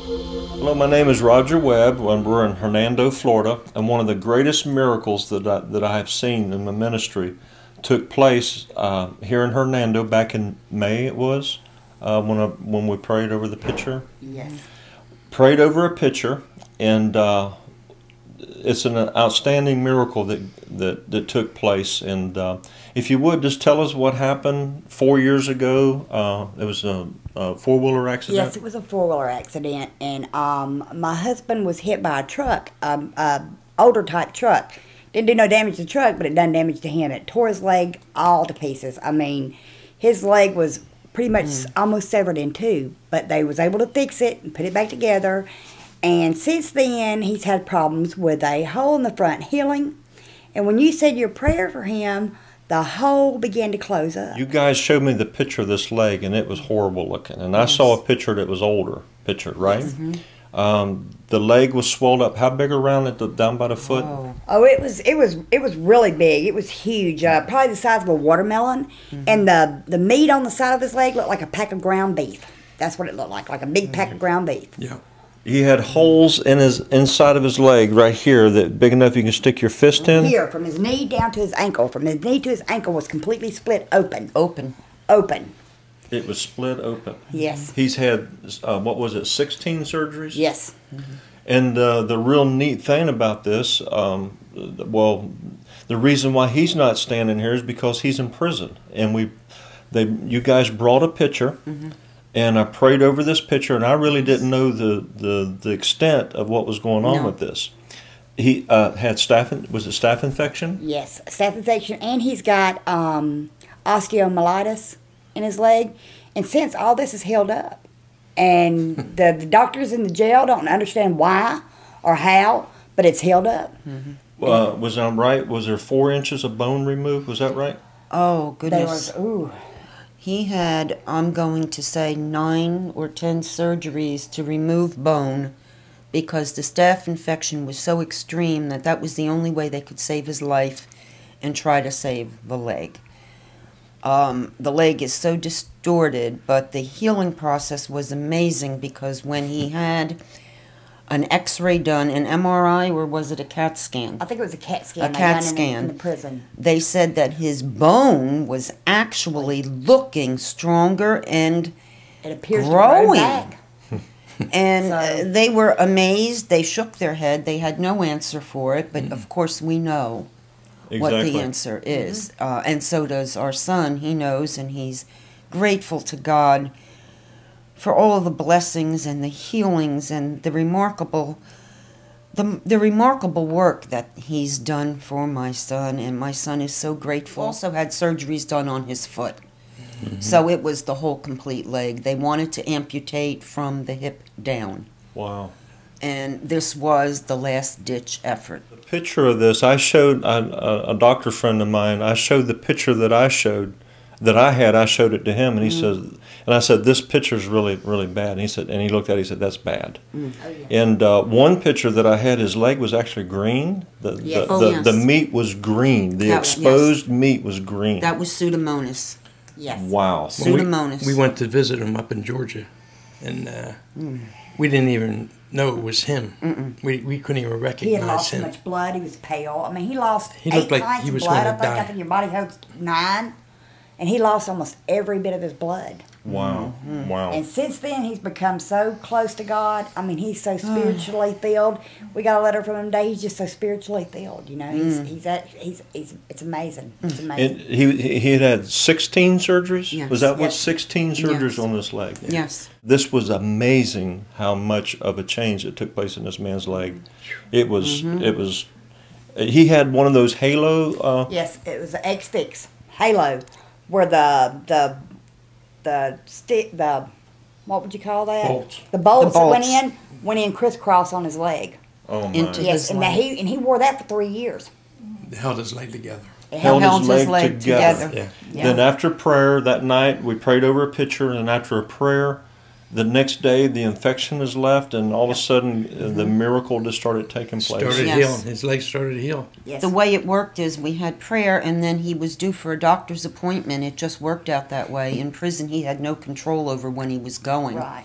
Hello, my name is Roger Webb, and we're in Hernando, Florida. And one of the greatest miracles that I have seen in my ministry took place here in Hernando back in May. It was when we prayed over the picture. Yes. Prayed over a picture, and it's an outstanding miracle that took place. And if you would just tell us what happened 4 years ago. It was a four-wheeler accident. Yes, it was a four-wheeler accident, and my husband was hit by a truck, older type truck. Didn't do no damage to the truck, but it done damage to him. It tore his leg all to pieces. I mean, his leg was pretty much almost severed in two, but they was able to fix it and put it back together. And since then, he's had problems with a hole in the front healing. And when you said your prayer for him, the hole began to close up. You guys showed me the picture of this leg, and it was horrible looking. And I saw a picture that was older picture, right? Yes. The leg was swelled up. How big around it, down by the foot? Oh, it was really big. It was huge, probably the size of a watermelon. And the meat on the side of his leg looked like a pack of ground beef. That's what it looked like a big pack of ground beef. Yeah. He had holes in his inside of his leg right here that big enough you can stick your fist in. Here, from his knee down to his ankle. From his knee to his ankle was completely split open. Open. It was split open. Yes. He's had, what was it, 16 surgeries? Yes. And the real neat thing about this, well, the reason why he's not standing here is because he's in prison. And you guys brought a picture. And I prayed over this picture, and I really didn't know the extent of what was going on with this. He had was it staph infection? Yes, staph infection, and he's got osteomyelitis in his leg. And since all this is held up, and the doctors in the jail don't understand why or how, but it's held up. Was I right? Was there 4 inches of bone removed? Was that right? Oh, goodness. There was, ooh. He had, I'm going to say, 9 or 10 surgeries to remove bone because the staph infection was so extreme that was the only way they could save his life and try to save the leg. The leg is so distorted, but the healing process was amazing because when he had an X-ray done, an MRI, or was it a CAT scan? I think it was a CAT scan. A CAT scan. In the prison. They said that his bone was actually looking stronger and it appears growing. To grow back. And they were amazed. They shook their head. They had no answer for it, but of course we know what the answer is. And so does our son. He knows, and he's grateful to God for all of the blessings and the healings and the remarkable work that he's done for my son, and my son is so grateful. Also had surgeries done on his foot. So it was the whole complete leg. They wanted to amputate from the hip down. Wow. And this was the last ditch effort. The picture of this, I showed a doctor friend of mine, I showed the picture that I showed it to him, and he says, and I said, this picture's really, really bad. And he said, and he looked at it, he said, that's bad. And one picture that I had, his leg was actually green. The meat was green. The exposed meat was green. That was Pseudomonas. Yes. Wow. Pseudomonas. We went to visit him up in Georgia, and we didn't even know it was him. We couldn't even recognize him. He had lost so much blood. He was pale. I mean, he lost He looked 8 like pints he was of blood. gonna die. I think your body holds 9. And he lost almost every bit of his blood. Wow. Wow. And since then, he's become so close to God. I mean, he's so spiritually filled. We got a letter from him today. He's just so spiritually filled. You know, it's amazing. It's amazing. And he had 16 surgeries? Yes. Was that what, 16 surgeries on this leg? Yes. This was amazing how much of a change that took place in this man's leg. It was, he had one of those halo. Yes, it was an X-Fix halo, where the what would you call that? Bolts. The bolts that bolts. went in crisscross on his leg. Oh my. Into Yes, his and leg. he wore that for 3 years. They held his leg together. It Held held his leg together. Yeah. Yeah. Then after prayer that night, we prayed over a picture, and after a prayer, the next day the infection was left, and all of a sudden the miracle just started taking place. Started Yes. healing. His leg started to heal. Yes. The way it worked is we had prayer, and then he was due for a doctor's appointment. It just worked out that way. In prison, he had no control over when he was going. Right.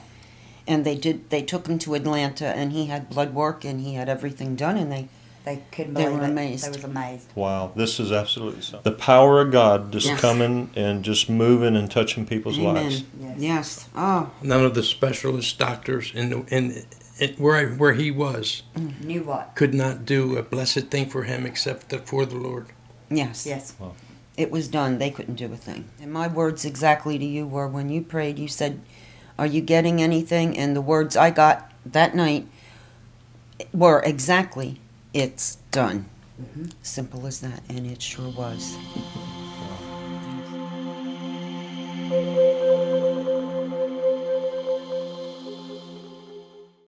And they took him to Atlanta, and he had blood work, and he had everything done, and They couldn't They believe were it. amazed. They was amazed. Wow, this is absolutely something. The power of God just Yes. coming and just moving and touching people's lives. Yes. Yes. Oh, None of the specialist doctors where he was Knew what? could not do a blessed thing for him except for the Lord. yes. Yes. It was done. They couldn't do a thing. And my words exactly to you were, when you prayed, you said, "Are you getting anything?" And the words I got that night were exactly, "It's done." Simple as that. And it sure was.